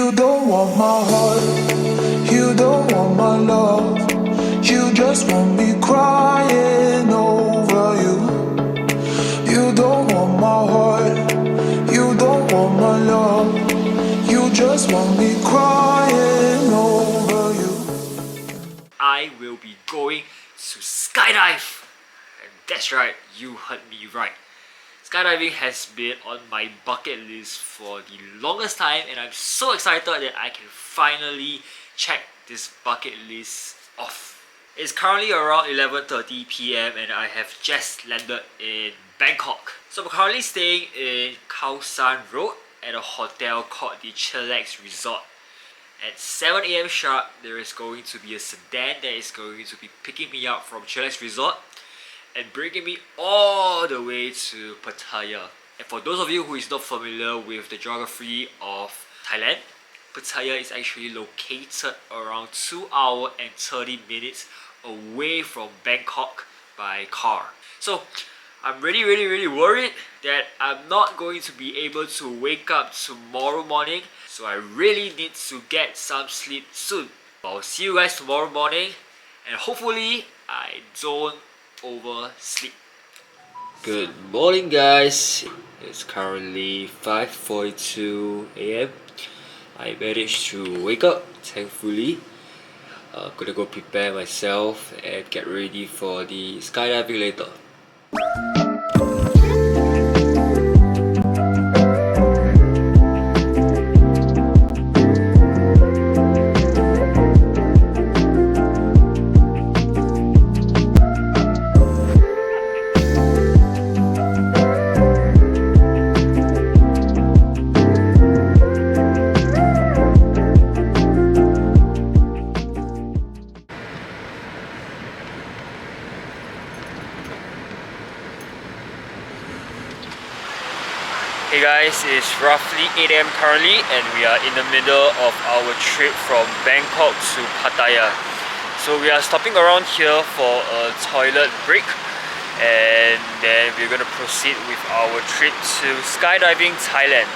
You don't want my heart, you don't want my love. You just want me crying over you. You don't want my heart, you don't want my love. You just want me crying over you. I will be going to skydive. And that's right, you heard me right. Skydiving has been on my bucket list for the longest time, and I'm so excited that I can finally check this bucket list off. It's currently around 11:30 p.m. and I have just landed in Bangkok. So I'm currently staying in Coastline Road at a hotel called the Chillax Resort. At 7 a.m. sharp, there is going to be a sedan that is going to be picking me up from Chillax Resort and bringing me all the way to Pattaya. And for those of you who is not familiar with the geography of Thailand, Pattaya is actually located around 2 hours and 30 minutes away from Bangkok by car. So I'm really worried that I'm not going to be able to wake up tomorrow morning. So I really need to get some sleep soon. I'll see you guys tomorrow morning, and hopefully I don't oversleep. Good morning guys. It's currently 5:42 a.m. I managed to wake up, thankfully. Gonna go prepare myself and get ready for the skydiving later. Hey guys, it's roughly 8 a.m. currently and we are in the middle of our trip from Bangkok to Pattaya. So we are stopping around here for a toilet break, and then we're going to proceed with our trip to Skydiving Thailand.